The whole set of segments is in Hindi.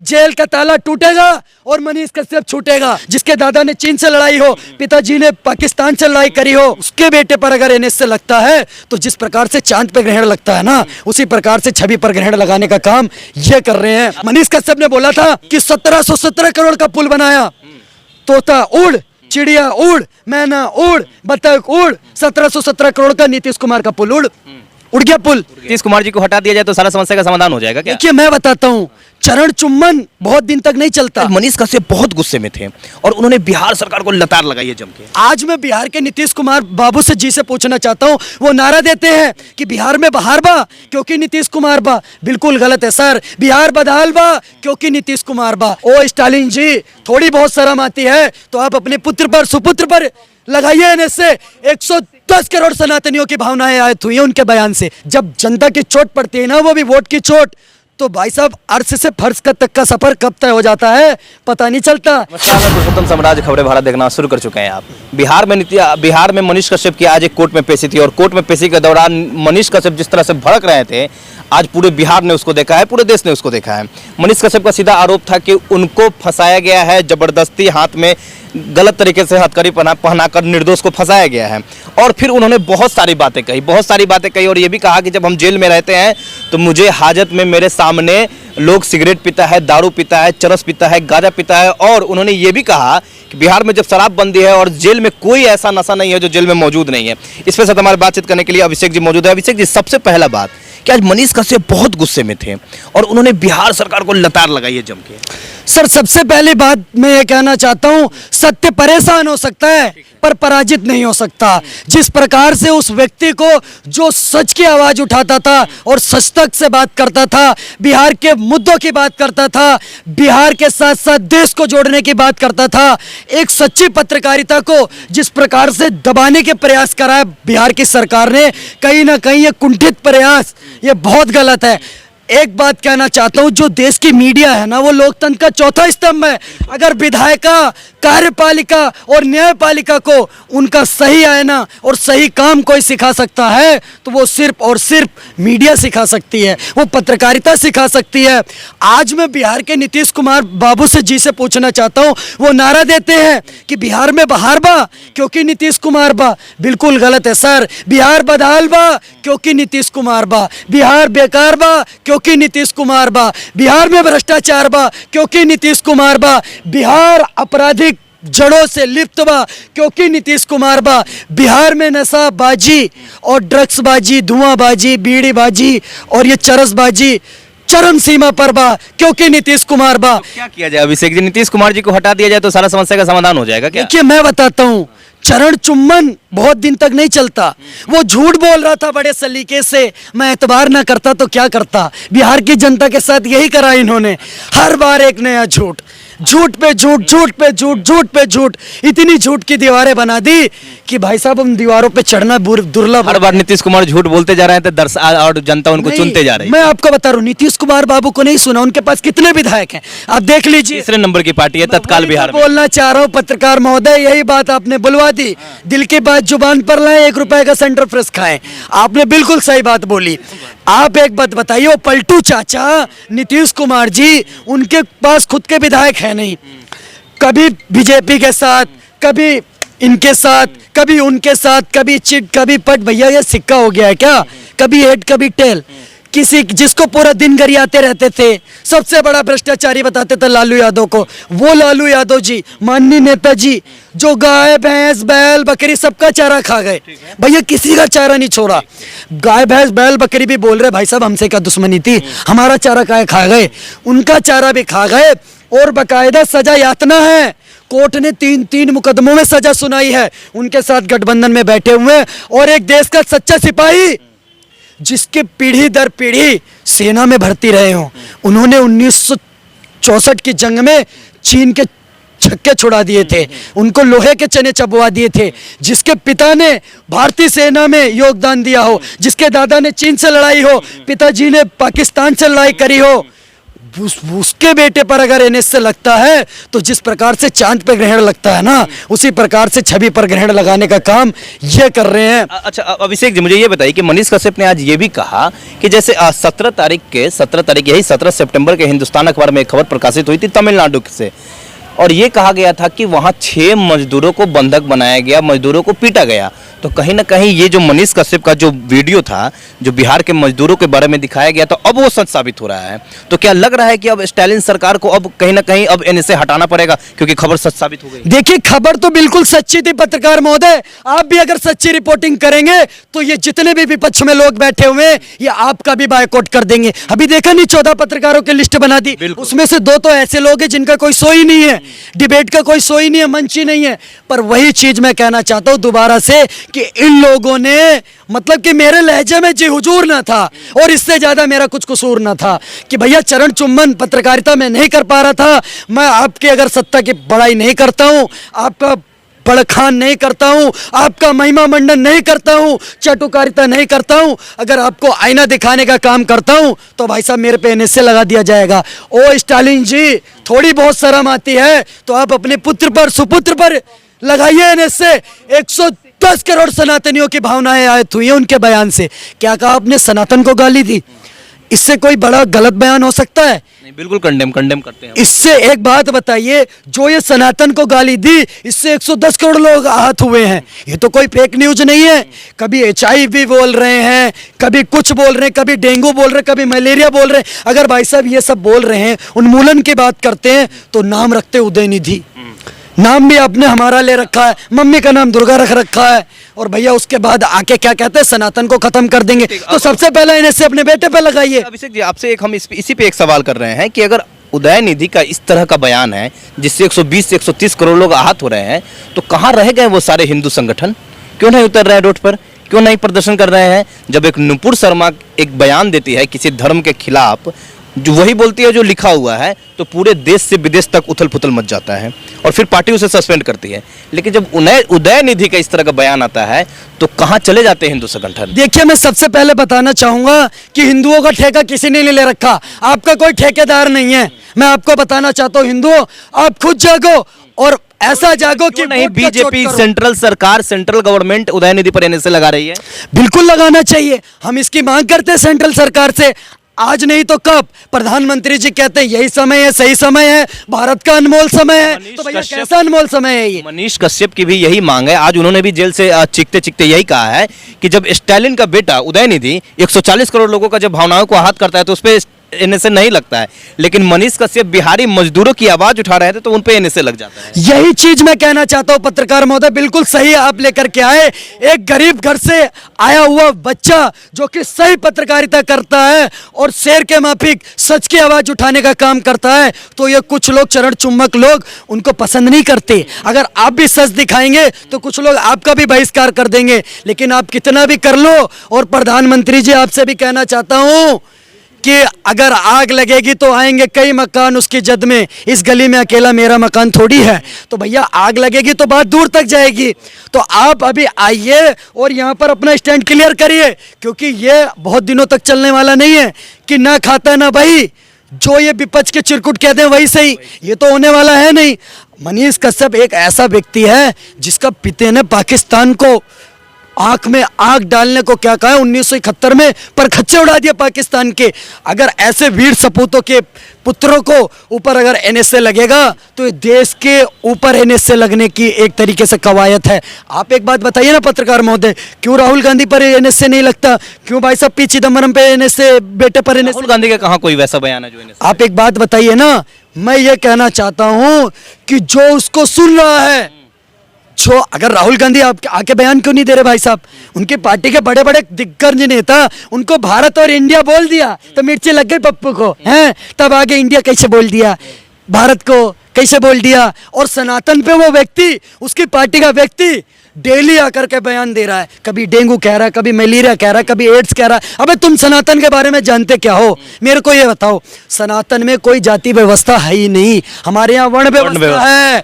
जेल का ताला टूटेगा और मनीष कश्यप छूटेगा। जिसके दादा ने चीन से लड़ाई हो, पिताजी ने पाकिस्तान से लड़ाई करी हो, उसके बेटे पर अगर एनएसए लगता है तो जिस प्रकार से चांद पे ग्रहण लगता है ना, उसी प्रकार से छवि पर ग्रहण लगाने का काम ये कर रहे हैं। मनीष कश्यप ने बोला था कि 1717 करोड़ का पुल बनाया। तोता उड़, चिड़िया उड़, मैना उड़, बतख उड़, 1717 करोड़ का नीतीश कुमार का पुल उड़ गया पुल। नीतीश कुमार जी को हटा दिया जाए तो सारा समस्या का समाधान हो जाएगा क्या? देखिए मैं बताता हूँ, चरण चुम्बन बहुत दिन तक नहीं चलता। मनीष कश्यप बहुत गुस्से में थे और उन्होंने बिहार सरकार को लतार लगाई है जम के। आज मैं बिहार के नीतीश कुमार बाबू से जी से पूछना चाहता हूँ, वो नारा देते हैं कि बिहार में बहार बा क्योंकि नीतीश कुमार बा। बिल्कुल गलत है सर, बिहार बदहाल बा क्योंकि नीतीश कुमार बा। ओ स्टालिन जी, थोड़ी बहुत शर्म आती है तो आप अपने पुत्र पर, सुपुत्र पर लगाइए एनएसए। 110 करोड़ सनातनियों की भावनाएं आयत हुई है उनके बयान से। जब जनता की चोट पड़ती है ना, वो भी वोट की चोट, तो भाई साहब अर्श से फर्श तक का सफर कब तय हो जाता है पता नहीं चलता। पुरुषोत्तम साम्राज्य खबरें भारत देखना शुरू कर चुके हैं आप। बिहार में मनीष कश्यप की आज एक कोर्ट में पेशी थी और कोर्ट में पेशी के दौरान मनीष कश्यप जिस तरह से भड़क रहे थे, आज पूरे बिहार ने उसको देखा है, पूरे देश ने उसको देखा है। मनीष कश्यप का सीधा आरोप था कि उनको फंसाया गया है, जबरदस्ती हाथ में गलत तरीके से हथकड़ी पहनाकर निर्दोष को फंसाया गया है। और फिर उन्होंने बहुत सारी बातें कही और ये भी कहा कि जब हम जेल में रहते हैं तो मुझे हाजत में मेरे सामने लोग सिगरेट पीता है, दारू पीता है, चरस पीता है, गांजा पीता है। और उन्होंने ये भी कहा कि बिहार में जब शराबबंदी है और जेल में कोई ऐसा नशा नहीं है जो जेल में मौजूद नहीं है। इस पर साथ हमारे बातचीत करने के लिए अभिषेक जी मौजूद है। अभिषेक जी, सबसे पहला बात कि आज मनीष कश्यप बहुत गुस्से में थे और उन्होंने बिहार सरकार को लतार लगाई है जम के। सर सबसे पहली बात मैं ये कहना चाहता हूँ, सत्य परेशान हो सकता है पर पराजित नहीं हो सकता। जिस प्रकार से उस व्यक्ति को जो सच की आवाज उठाता था और सच तक से बात करता था, बिहार के मुद्दों की बात करता था, बिहार के साथ साथ देश को जोड़ने की बात करता था, एक सच्ची पत्रकारिता को जिस प्रकार से दबाने के प्रयास करा है बिहार की सरकार ने, कहीं ना कहीं ये कुंठित प्रयास, ये बहुत गलत है। एक बात कहना चाहता हूं, जो देश की मीडिया है ना, वो लोकतंत्र का चौथा स्तंभ है। अगर विधायिका, कार्यपालिका और न्यायपालिका को उनका सही आईना और सही काम कोई सिखा सकता है तो वो सिर्फ और सिर्फ मीडिया सिखा सकती है, वो पत्रकारिता सिखा सकती है। आज मैं बिहार के नीतीश कुमार बाबू से जी से पूछना चाहता हूं, वो नारा देते हैं कि बिहार में बहार बा क्योंकि नीतीश कुमार बा। बिल्कुल गलत है सर, बिहार बदहाल बा क्योंकि नीतीश कुमार बा, बिहार बेकार बा क्योंकि नीतीश कुमार बा, बिहार में भ्रष्टाचार बा क्योंकि नीतीश कुमार बा, बिहार आपराधिक जड़ों से लिप्त बा क्योंकि नीतीश कुमार बा, बिहार में नशाबाजी और ड्रग्सबाजी, धुआंबाजी, बीड़ीबाजी और ये चरसबाजी चरम सीमा पर बा क्योंकि नीतीश कुमार बा। तो क्या किया जाए अभिषेक जी, नीतीश कुमार जी को हटा दिया जाए तो सारा समस्या का समाधान हो जाएगा क्या? देखिए मैं बताता हूँ, चरण चुम्बन बहुत दिन तक नहीं चलता। वो झूठ बोल रहा था बड़े सलीके से, मैं एतबार ना करता तो क्या करता। बिहार की जनता के साथ यही करा इन्होंने, हर बार एक नया झूठ, झूठ पे झूठ, झूठ पे झूठ, झूठ पे झूठ, इतनी झूठ की दीवारें बना दी कि भाई साहब उन दीवारों पे चढ़ना दुर्लभ। हर बार नीतीश कुमार झूठ बोलते जा रहे हैं तो दर्शक और जनता उनको चुनते जा रही है। मैं आपको बता रहा हूँ, नीतीश कुमार बाबू को नहीं सुना, उनके पास कितने विधायक हैं आप देख लीजिए। तीसरे नंबर की पार्टी है तत्काल बिहार में। बोलना चाह रहा हूँ पत्रकार महोदय, यही बात आपने बुलवा दी, दिल की बात जुबान पर लाए, 1 रुपए का सेंटर फ्रेश खाएं। आपने बिल्कुल सही बात बोली। आप एक बात बताइए, वो पलटू चाचा नीतीश कुमार जी, उनके पास खुद के विधायक है नहीं, कभी बीजेपी के साथ, कभी इनके साथ, कभी उनके साथ, कभी चिट कभी पट। भैया ये सिक्का हो गया है क्या? कभी हेड कभी टेल। किसी जिसको पूरा दिन गरियाते रहते थे, सबसे बड़ा भ्रष्टाचारी बताते थे लालू यादव को, वो लालू यादव जी, माननीय नेताजी, जो गाय भैंस बैल बकरी सबका चारा खा गए। भैया किसी का चारा नहीं छोड़ा। गाय भैंस बैल बकरी भी बोल रहे भाई साहब हमसे क्या दुश्मनी थी, हमारा चारा काहे खा गए, उनका चारा भी खा गए। और बकायदा सजा यातना है, कोर्ट ने 3 मुकदमों में सजा सुनाई है, उनके साथ गठबंधन में बैठे हुए। और एक देश का सच्चा सिपाही जिसके पीढ़ी दर पीढ़ी सेना में भर्ती रहे हों, उन्होंने 1964 की जंग में चीन के छक्के छुड़ा दिए थे, उनको लोहे के चने चबवा दिए थे, जिसके पिता ने भारतीय सेना में योगदान दिया हो, जिसके दादा ने चीन से लड़ाई हो, पिताजी ने पाकिस्तान से लड़ाई करी हो, उसके बेटे पर अगर एनएसए लगता है तो जिस प्रकार से चांद पे ग्रहण लगता है ना, उसी प्रकार से छवि पर ग्रहण लगाने का काम ये कर रहे हैं। अच्छा अभिषेक जी, मुझे ये बताइए कि मनीष कश्यप ने आज ये भी कहा कि जैसे 17 तारीख यही 17 सितंबर के हिंदुस्तान अखबार में एक खबर प्रकाशित हुई थी तमिलनाडु से, और ये कहा गया था कि वहाँ 6 मजदूरों को बंधक बनाया गया, मजदूरों को पीटा गया। तो कहीं ना कहीं ये जो मनीष कश्यप का जो वीडियो था, जो बिहार के मजदूरों के बारे में दिखाया गया, तो अब वो सच साबित हो रहा है। तो क्या लग रहा है कि अब स्टालिन सरकार को अब कहीं ना कहीं अब एनएसए हटाना पड़ेगा, क्योंकि खबर सच साबित हो गई? देखिए, खबर तो बिल्कुल सच्ची थी पत्रकार महोदय। आप भी अगर सच्ची रिपोर्टिंग करेंगे तो ये जितने भी विपक्ष में लोग बैठे हुए हैं, ये आपका भी बायकॉट कर देंगे। अभी देखा नहीं, 14 पत्रकारों की लिस्ट बना दी, उसमें से 2 तो ऐसे लोग हैं जिनका कोई सो ही नहीं है, डिबेट का कोई सो ही नहीं है, मंच ही नहीं है। पर वही चीज मैं कहना चाहता हूं दोबारा से कि इन लोगों ने, मतलब कि मेरे लहजे में जी हुजूर ना था और इससे ज्यादा मेरा कुछ कसूर ना था कि भैया चरण चुम्बन पत्रकारिता में नहीं कर पा रहा था। मैं आपकी अगर सत्ता की बड़ाई नहीं करता हूं, आपका बड़खान नहीं करता हूं, आपका महिमा मंडन नहीं करता हूं, चाटुकारिता नहीं करता हूं, अगर आपको आईना दिखाने का काम करता हूं तो भाई साहब मेरे पे एनएसए लगा दिया जाएगा। ओ स्टालिन जी, थोड़ी बहुत शर्म आती है तो आप अपने पुत्र पर, सुपुत्र पर लगाइए एनएसए। 110 करोड़ सनातनियों की भावनाएं आयत हुई है उनके बयान से। क्या कहा आपने? सनातन को गाली दी। इससे कोई बड़ा गलत बयान हो सकता है? नहीं, बिल्कुल कंडेम करते हैं। इससे एक बात बताइए, जो ये सनातन को गाली दी, इससे 110 करोड़ लोग आहत हुए हैं। ये तो कोई फेक न्यूज नहीं है। कभी HIV बोल रहे हैं, कभी कुछ बोल रहे हैं, कभी डेंगू बोल रहे हैं, कभी मलेरिया बोल रहे हैं। अगर भाई साहब ये सब बोल रहे हैं, उन्मूलन की बात करते हैं, तो नाम रखते उदयनिधि। नाम भी आपने हमारा ले रखा है, मम्मी का नाम दुर्गा रख रखा है, और भैया उसके बाद आके क्या कहते हैं, सनातन को खत्म कर देंगे। तो सबसे पहले इन्हें अपने बेटे पे लगाइए। अभिषेक जी, आपसे हम इसी पे एक सवाल कर रहे हैं कि अगर उदयनिधि का इस तरह का बयान है जिससे 120 से 130 करोड़ लोग आहत हो रहे हैं, तो कहाँ रह गए वो सारे हिंदू संगठन? क्यों नहीं उतर रहे हैं रोड पर? क्यों नहीं प्रदर्शन कर रहे हैं? जब एक नुपुर शर्मा एक बयान देती है किसी धर्म के खिलाफ, जो वही बोलती है जो लिखा हुआ है, तो पूरे देश से विदेश तक उथल पुथल मच जाता है और फिर पार्टी उसे सस्पेंड करती है। लेकिन जब उदयनिधि का इस तरह का बयान आता है तो कहाँ चले जाते हैं हिंदू संगठन? देखिए, मैं सबसे पहले बताना चाहूंगा कि हिंदुओं का ठेका किसी ने नहीं ले रखा। आपका कोई ठेकेदार नहीं है। मैं आपको बताना चाहता हूँ, हिंदुओं आप खुद जागो और ऐसा जागो कि नहीं बीजेपी सेंट्रल सरकार, सेंट्रल गवर्नमेंट उदयनिधि पर एनएसए लगा रही है। बिल्कुल लगाना चाहिए। हम इसकी मांग करते हैं सेंट्रल सरकार से। आज नहीं तो कब? प्रधानमंत्री जी कहते हैं यही समय है, सही समय है, भारत का अनमोल समय है। तो भैया कैसा अनमोल समय है ये? मनीष कश्यप की भी यही मांग है। आज उन्होंने भी जेल से चिकते चिकते यही कहा है कि जब स्टालिन का बेटा उदयनिधि 140 करोड़ लोगों का जब भावनाओं को आहत करता है तो उस पर एनएसए नहीं लगता है, लेकिन मनीष कश्यप बिहारी मजदूरों की आवाज उठा रहे थे तो उन पे एनएसए लग जाता है। यही चीज मैं कहना चाहता हूं पत्रकार महोदय, बिल्कुल सही आप लेकर के आए। एक गरीब घर से आया हुआ बच्चा जो कि सही पत्रकारिता करता है और शेर के माफिक सच की आवाज उठाने का काम करता है, तो ये कुछ लोग चरण चुम्बक लोग उनको पसंद नहीं करते। अगर आप भी सच दिखाएंगे तो कुछ लोग आपका भी बहिष्कार कर देंगे। लेकिन आप कितना भी कर लो, और प्रधानमंत्री जी आपसे भी कहना चाहता हूं कि अगर आग लगेगी तो आएंगे कई मकान उसकी जद में, इस गली में अकेला मेरा मकान थोड़ी है। तो भैया आग लगेगी तो बात दूर तक जाएगी। तो आप अभी आइए और यहाँ पर अपना स्टैंड क्लियर करिए, क्योंकि ये बहुत दिनों तक चलने वाला नहीं है कि ना खाता ना भाई, जो ये विपक्ष के चिरकुट कहते हैं वही सही, ये तो होने वाला है नहीं। मनीष कश्यप एक ऐसा व्यक्ति है जिसका पिता ने पाकिस्तान को आंख में आग डालने को क्या कहा है, 1971 में पर खच्चे उड़ा दिए पाकिस्तान के। अगर ऐसे वीर सपूतों के पुत्रों को ऊपर अगर एनएसए लगेगा तो देश के ऊपर एनएसए लगने की एक तरीके से कवायद है। आप एक बात बताइए ना पत्रकार महोदय, क्यों राहुल गांधी पर एनएसए नहीं लगता? क्यों भाई साहब पी चिदम्बरम पे एनएसए, बेटे पर एनएसए? राहुल गांधी का कहाँ कोई वैसा बयान है जो एनएसए? आप एक बात बताइए ना। मैं ये कहना चाहता हूं कि जो उसको सुन रहा है, जो अगर राहुल गांधी आपके आके बयान क्यों नहीं दे रहे भाई साहब? उनकी पार्टी के बड़े बड़े दिग्गज नेता उनको भारत और इंडिया बोल दिया तो मिर्ची लग गई पप्पू को, हैं? तब आगे इंडिया कैसे बोल दिया, भारत को कैसे बोल दिया? और सनातन पे वो व्यक्ति, उसकी पार्टी का व्यक्ति डेली आकर के बयान दे रहा है, कभी डेंगू कह रहा है, कभी मलेरिया कह रहा है, कभी एड्स कह रहा है। अबे तुम सनातन के बारे में जानते क्या हो? मेरे को ये बताओ। सनातन में कोई जाति व्यवस्था है ही नहीं, हमारे यहाँ वर्ण व्यवस्था है।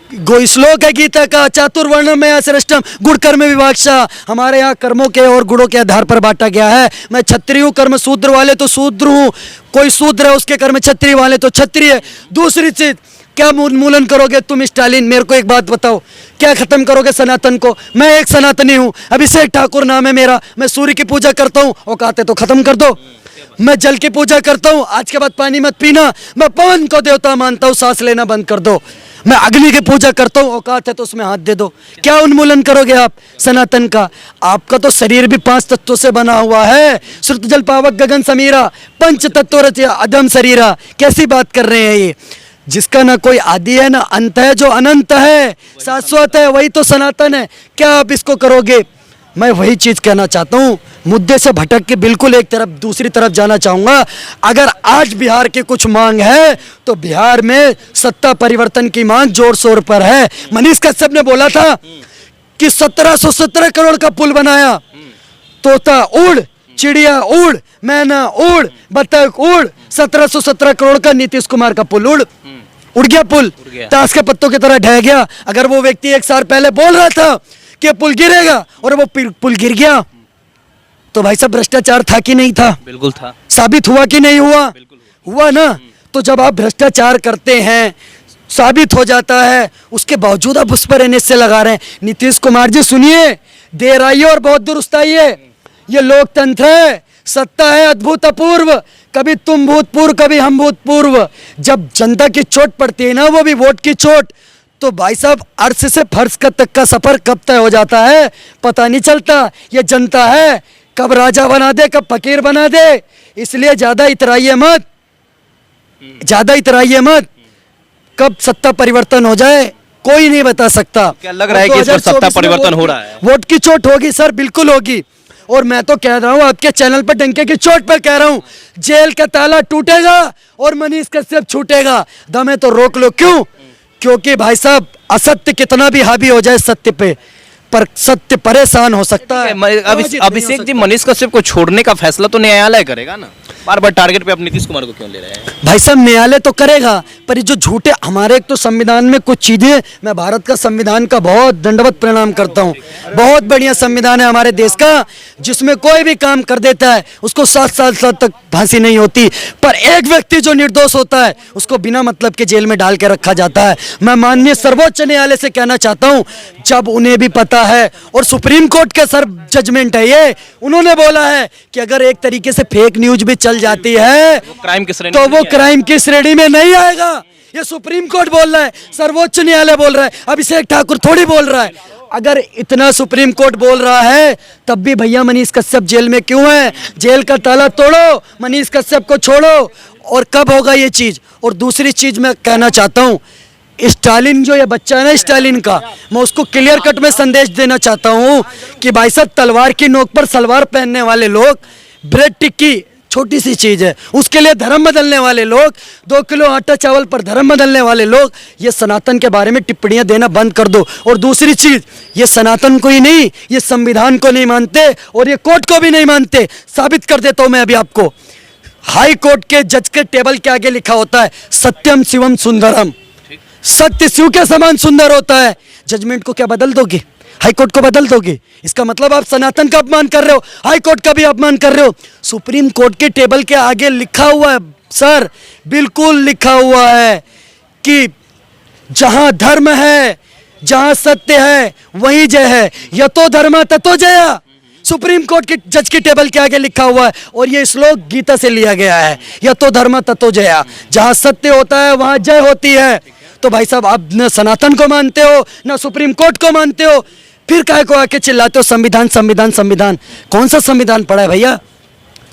गो श्लोक है गीता का, चातुर्वर्णम में श्रेष्ठम गुण कर्म विभाक्षा। हमारे यहाँ कर्मों के और गुणों के आधार पर बांटा गया है। मैं क्षत्रिय हूँ, कर्म शूद्र वाले तो शूद्र हूँ, कोई शूद्र है उसके कर्म क्षत्रिय वाले तो क्षत्रिय। दूसरी चीज, क्या उन्मूलन करोगे तुम स्टालिन? मेरे को एक बात बताओ, क्या खत्म करोगे सनातन को? मैं एक सनातनी हूँ, अभिषेक ठाकुर नाम है मेरा। मैं सूर्य की पूजा करता हूँ, औकात है तो खत्म कर दो। मैं जल की पूजा करता हूँ, आज के बाद पानी मत पीना। मैं पवन को देवता मानता हूँ, सांस लेना बंद कर दो। मैं अग्नि की पूजा करता हूँ, औकात है तो उसमें हाथ दे दो। क्या उन्मूलन करोगे आप सनातन का? आपका तो शरीर भी 5 तत्वों से बना हुआ है। श्रुत जल पावक गगन समीरा, 5 तत्व रचया अधम शरीरा। कैसी बात कर रहे हैं ये? जिसका ना कोई आदि है ना अंत है, जो अनंत है, शाश्वत है, वही तो सनातन है। क्या आप इसको करोगे? मैं वही चीज कहना चाहता हूँ, मुद्दे से भटक के बिल्कुल एक तरफ दूसरी तरफ जाना चाहूंगा। अगर आज बिहार की कुछ मांग है तो बिहार में सत्ता परिवर्तन की मांग जोर शोर पर है। मनीष कश्यप ने बोला था कि 1717 करोड़ का पुल बनाया। तोता उड़, चिड़िया उड़, मैना उड़, बतख उड़, 1717 करोड़ का नीतीश कुमार का पुल उड़ गया। पुल ताश के पत्तों की तरह ढह गया। अगर वो व्यक्ति 1 साल पहले बोल रहा था कि पुल गिरेगा और वो पुल गिर गया, तो भाई साहब भ्रष्टाचार था कि नहीं था? बिल्कुल था। साबित हुआ कि नहीं हुआ? हुआ ना। तो जब आप भ्रष्टाचार करते हैं, साबित हो जाता है, उसके बावजूद आप उस पर एनएसए लगा रहे हैं। नीतीश कुमार जी सुनिए, देर आइए और बहुत दुरुस्त आइए। ये लोकतंत्र है, सत्ता है अद्भुत अपूर्व। कभी तुम भूतपूर्व, कभी हम भूतपूर्व। जब जनता की चोट पड़ती है ना, वो भी वोट की चोट, तो भाई साहब अर्श से फर्श तक का सफर कब तय हो जाता है पता नहीं चलता। ये जनता है, कब राजा बना दे, कब फकीर बना दे। इसलिए ज्यादा इतराइए मत, ज्यादा इतराइए मत। कब सत्ता परिवर्तन हो जाए कोई नहीं बता सकता। क्या लग रहा है कि इस पर सत्ता परिवर्तन हो रहा है? वोट की चोट होगी सर, बिल्कुल होगी। और मैं तो कह रहा हूं, आपके चैनल पर डंके की चोट पर कह रहा हूं, जेल का ताला टूटेगा और मनीष कश्यप छूटेगा। दम है तो रोक लो। क्यों? क्योंकि भाई साहब असत्य कितना भी हावी हो जाए सत्य पे, पर सत्य परेशान हो सकता है। अभिषेक जी, मनीष कश्यप को छोड़ने का फैसला तो न्यायालय करेगा ना? बार बार टारगेट पे आप नीतीश कुमार को क्यों ले रहे हैं? भाई साहब न्यायालय तो करेगा, पर ये जो झूठे हमारे, एक तो संविधान में कुछ चीजें, मैं भारत का संविधान का बहुत दंडवत प्रणाम करता हूँ। बहुत बढ़िया संविधान है हमारे देश का, जिसमें कोई भी काम कर देता है उसको 7 साल तक फांसी नहीं होती। पर एक व्यक्ति जो निर्दोष होता है उसको बिना मतलब के जेल में डाल के रखा जाता है। मैं माननीय सर्वोच्च न्यायालय से कहना चाहता हूँ, जब उन्हें भी पता है, और सुप्रीम कोर्ट का सर जजमेंट है ये, उन्होंने बोला है कि अगर एक तरीके से फेक न्यूज भी चल जाती है क्राइम की श्रेणी तो वो क्राइम की श्रेणी में नहीं आएगा। ये सुप्रीम कोर्ट बोल रहा है, सर्वोच्च न्यायालय बोल रहा है, अभिषेक ठाकुर थोड़ी बोल रहा है। अगर इतना सुप्रीम कोर्ट बोल रहा है तब भी भैया मनीष कश्यप जेल में क्यों है? जेल का ताला तोड़ो, मनीष कश्यप को छोड़ो। और कब होगा ये चीज? और दूसरी चीज मैं कहना चाहता हूँ, स्टालिन जो ये बच्चा है ना स्टालिन का, मैं उसको क्लियर कट में संदेश देना चाहता हूँ कि भाई साहब तलवार की नोक पर सलवार पहनने वाले लोग, ब्रेड टिक्की छोटी सी चीज है, उसके लिए धर्म बदलने वाले लोग, 2 किलो आटा चावल पर धर्म बदलने वाले लोग, ये सनातन के बारे में टिप्पणियां देना बंद कर दो। और दूसरी चीज, ये सनातन को ही नहीं, ये संविधान को नहीं मानते और ये कोर्ट को भी नहीं मानते। साबित कर देता हूं मैं अभी आपको। हाई कोर्ट के जज के टेबल के आगे लिखा होता है सत्यम शिवम सुंदरम, सत्य शिव के समान सुंदर होता है। जजमेंट को क्या बदल दोगे? हाई कोर्ट को बदल दोगे? इसका मतलब आप सनातन का अपमान कर रहे हो, हाई कोर्ट का भी अपमान कर रहे हो। सुप्रीम कोर्ट के टेबल के आगे लिखा हुआ है सर, बिल्कुल लिखा हुआ है कि जहां धर्म है, जहां सत्य है, वहीं जय है। यतो धर्म ततो जया, सुप्रीम कोर्ट के जज के टेबल के आगे लिखा हुआ है। और ये श्लोक गीता से लिया गया है, यतो धर्म ततो जया। जहां सत्य होता है वहां जय होती है। तो भाई साहब आप न सनातन को मानते हो, न सुप्रीम कोर्ट को मानते हो, फिर काहे को आके चिल्लाते हो संविधान संविधान संविधान? कौन सा संविधान पढ़ा है भैया?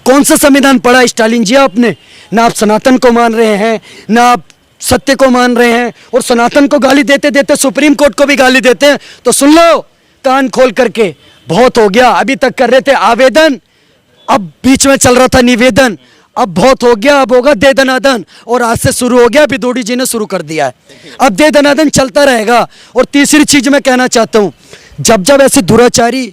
कौन सा संविधान पढ़ा है स्टालिन जी आपने? ना आप सनातन को मान रहे हैं, ना आप सत्य को मान रहे हैं, और सनातन को गाली देते देते सुप्रीम कोर्ट को भी गाली देते हैं। तो सुन लो कान खोल करके, बहुत हो गया। अभी तक कर रहे थे आवेदन, अब बीच में चल रहा था निवेदन, अब बहुत हो गया, अब होगा दे दनादन। और आज से शुरू हो गया, बिदोड़ी जी ने शुरू कर दिया है, अब दे दनादन चलता रहेगा। और तीसरी चीज मैं कहना चाहता हूं, जब जब ऐसे दुराचारी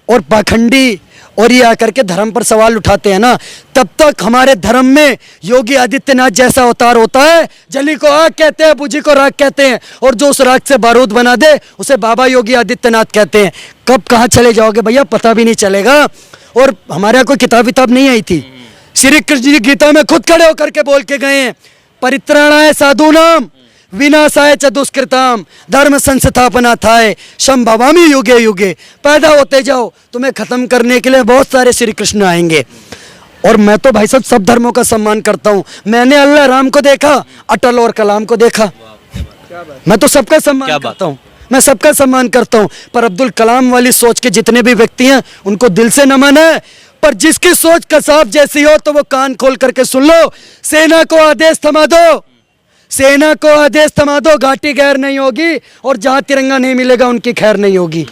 और पाखंडी और ये आकर के धर्म पर सवाल उठाते हैं ना, तब तक हमारे धर्म में योगी आदित्यनाथ जैसा अवतार होता है। जली को आग कहते हैं, बुझी को राख कहते हैं, और जो उस राख से बारूद बना दे उसे बाबा योगी आदित्यनाथ कहते हैं। कब कहाँ चले जाओगे भैया पता भी नहीं चलेगा। और हमारे यहाँ कोई किताब नहीं आई थी। श्री कृष्ण जी गीता में खुद खड़े होकर के बोल के गए हैं, परित्राणाय साधूनाम विनाशाय च दुष्कृताम धर्म संस्थापनार्थाय संभवामि युगे युगे। पैदा होते जाओ, तुम्हें खत्म करने के लिए बहुत सारे श्री कृष्ण आएंगे। और मैं तो भाई साहब सब धर्मों का सम्मान करता हूँ। मैंने अल्लाह राम को देखा, अटल और कलाम को देखा। मैं तो सबका सम्मान करता हूँ, मैं सबका सम्मान करता हूँ। पर अब्दुल कलाम वाली सोच के जितने भी व्यक्ति हैं उनको दिल से नमन है। पर जिसकी सोच कसाब जैसी हो तो वो कान खोल करके सुन लो। सेना को आदेश थमा दो, सेना को आदेश थमा दो, घाटी गैर नहीं होगी, और जहां तिरंगा नहीं मिलेगा उनकी खैर नहीं होगी।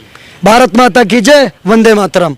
भारत माता की जय, वंदे मातरम।